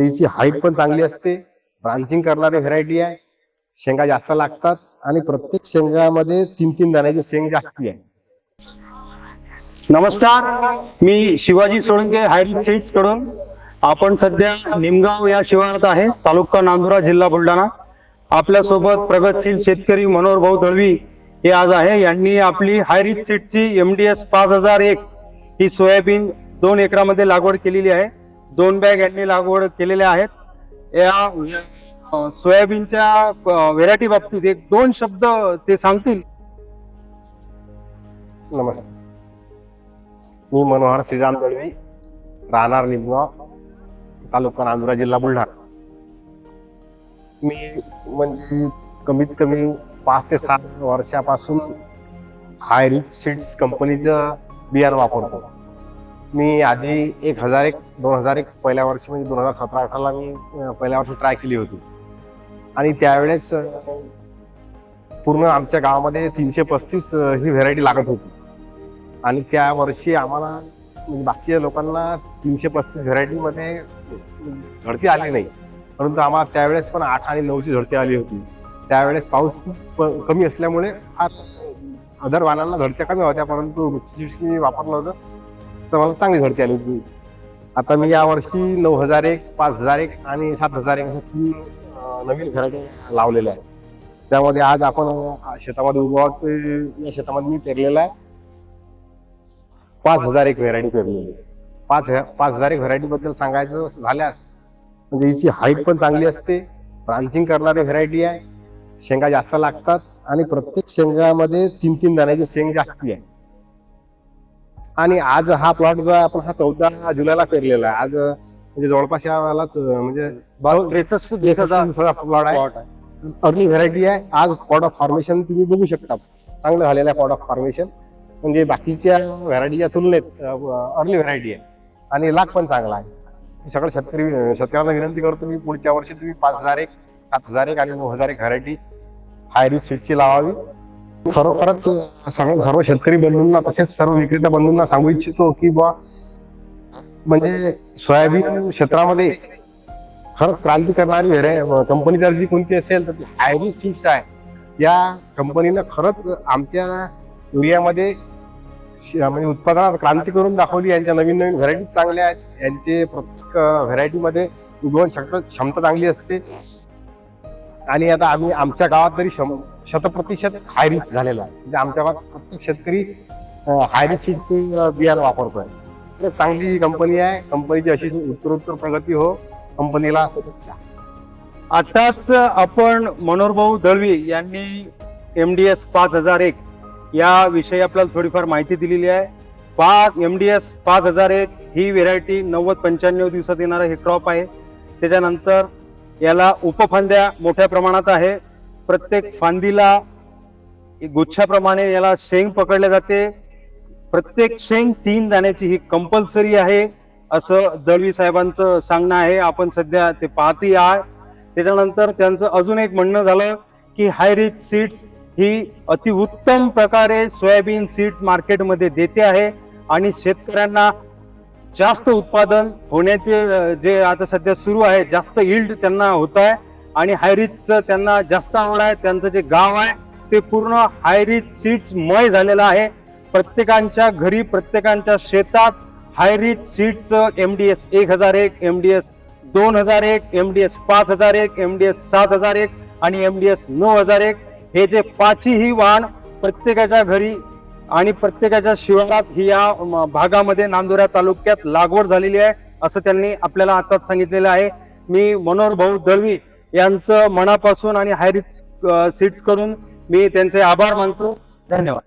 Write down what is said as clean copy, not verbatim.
त्याची हाईट पण चांगली असते, ब्रांचिंग करणारी व्हेरायटी आहे, शेंगा जास्त लागतात आणि प्रत्येक शेंगामध्ये 3-3 दाण्याची शेंग जास्ती आहे. नमस्कार, मी शिवाजी सोळंके हायरिच सीड्स कडून. आपण सध्या निमगाव या शिवारात आहे, तालुका नांदुरा, जिल्हा बुलढाणा. आपल्यासोबत प्रगतशील शेतकरी मनोहर भाऊ दळवी हे आज आहे. यांनी आपली हायरिच सीड्सची MDS 5001 ही सोयाबीन 2 एकरामध्ये लागवड केलेली आहे. 2 बॅग यांनी लागवड केलेल्या आहेत. या सोयाबीनच्या व्हेरायटी बाबतीत 1-2 शब्द ते सांगतील. नमस्कार, मी मनोहर श्रीराम दळवी, राहणार निमगाव, तालुका नांदुरा, जिल्हा बुलढाणा. मी म्हणजे कमीत कमी 5 ते 7 वर्षापासून हायरिच सीड्स कंपनीचं बियाणं वापरतो. मी आधी 1001, 2001 पहिल्या वर्षी म्हणजे 2017-18ला मी पहिल्या वर्षी ट्राय केली होती आणि त्यावेळेस पूर्ण आमच्या गावामध्ये 335 ही व्हेरायटी लागत होती आणि त्या वर्षी आम्हाला म्हणजे बाकीच्या लोकांना 335 व्हेरायटीमध्ये झडती आली नाही, परंतु आम्हाला त्यावेळेस पण 8 आणि 9ची झडती आली होती. त्यावेळेस पाऊस खूप कमी असल्यामुळे अदर वाहनांना झडत्या कमी होत्या, परंतु मी वापरलं होतं तर मला चांगली झडती आली होती. आता मी यावर्षी 9001, 5001 आणि 7001 अशा 3 नवीन व्हेरायटी लावलेल्या आहेत. त्यामध्ये आज आपण शेतामध्ये उभं आहोत. या शेतामध्ये मी पेरलेला आहे 5001 व्हेरायटी पेरलेली. 5001 व्हेरायटी बद्दल सांगायचं झाल्यास म्हणजे हिची हाईट पण चांगली असते, ब्रांचिंग करणारी व्हेरायटी आहे, शेंगा जास्त लागतात आणि प्रत्येक शेंगामध्ये 3-3 दाण्याची शेंग जास्ती आहे. आणि आज हा प्लॉट जो आहे आपण हा 14 जुलैला पेरलेला आहे. आज म्हणजे जवळपास यालाच म्हणजे 63 प्लॉट आहे. अर्ली व्हेरायटी आहे. आज पॉट ऑफ फॉर्मेशन तुम्ही बघू शकता, चांगलं झालेलं आहे पॉट ऑफ फॉर्मेशन. म्हणजे बाकीच्या व्हेरायटीच्या तुलनेत अर्ली व्हेरायटी आहे आणि लाग पण चांगला आहे. सगळं शेतकऱ्यांना विनंती करतो मी पुढच्या वर्षी तुम्ही 5001, 7001 आणि 9001 व्हेरायटी हायरिच सीड्सची लावावी. खरोखरच सर्व शेतकरी बंधूंना तसेच सर्व विक्रेता बंधूंना सांगू इच्छितो की बा म्हणजे सोयाबीन क्षेत्रामध्ये खरंच क्रांती करणारी कंपनी जर जी कोणती असेल तर ती हायरिच सीड्स आहे. या कंपनीनं खरंच आमच्या एरियामध्ये म्हणजे उत्पादनात क्रांती करून दाखवली. यांच्या नवीन व्हेरायटी चांगल्या आहेत. यांचे प्रत्येक व्हेरायटीमध्ये उगवण क्षमता चांगली असते आणि आता आम्ही आमच्या गावात तरी 100% हायरिच झालेला आहे. म्हणजे आमच्या गावात प्रत्येक शेतकरी हायरिच सीडचे बियाणं वापरतोय. तर चांगली कंपनी आहे. कंपनीची अशी उत्तरोत्तर प्रगती हो. कंपनीला आताच आपण मनोहर भाऊ दळवी यांनी MDS 5001 या विषयी आपल्याला थोडीफार माहिती दिलेली आहे. MDS 5001 ही व्हेरायटी 90-95 दिवसात येणारा हे क्रॉप आहे. त्याच्यानंतर याला उपफांद्या मोठ्या प्रमाणात आहे. प्रत्येक फांदीला गुच्छाप्रमाणे याला शेंग पकडल्या जाते. प्रत्येक शेंग 3 दाण्याची ही कंपल्सरी आहे असं दळवी साहेबांचं सांगणं आहे. आपण सध्या ते पाहती आहे. त्याच्यानंतर त्यांचं अजून एक म्हणणं झालं की हायरिच सीड्स ही अतिउत्तम प्रकारे सोयाबीन सीड्स मार्केटमध्ये देते आहे आणि शेतकऱ्यांना जास्त उत्पादन होण्याचे जे आता सध्या सुरू आहे, जास्त यील्ड त्यांना होत आहे आणि हायरिचचं त्यांना जास्त आवड आहे. त्यांचं जे गाव आहे ते पूर्ण हायरिच सीड्स मय झालेलं आहे. प्रत्येकांच्या घरी, प्रत्येकांच्या शेतात हायरिच सीड्सचं MDS 1001, MDS 2001, MDS 5001, MDS 7001 आणि MDS 9001 हे जे 5ही वाण प्रत्येकाच्या घरी आणि प्रत्येकाच्या शिवारात ही या भागामध्ये नांदुरा तालुक्यात लागवड झालेली आहे असं त्यांनी आपल्याला आताच सांगितलेलं आहे. मी मनोहर भाऊ दळवी यांचं मनापासून आणि हायरिच सीड्स कडून मी त्यांचे आभार मानतो. धन्यवाद.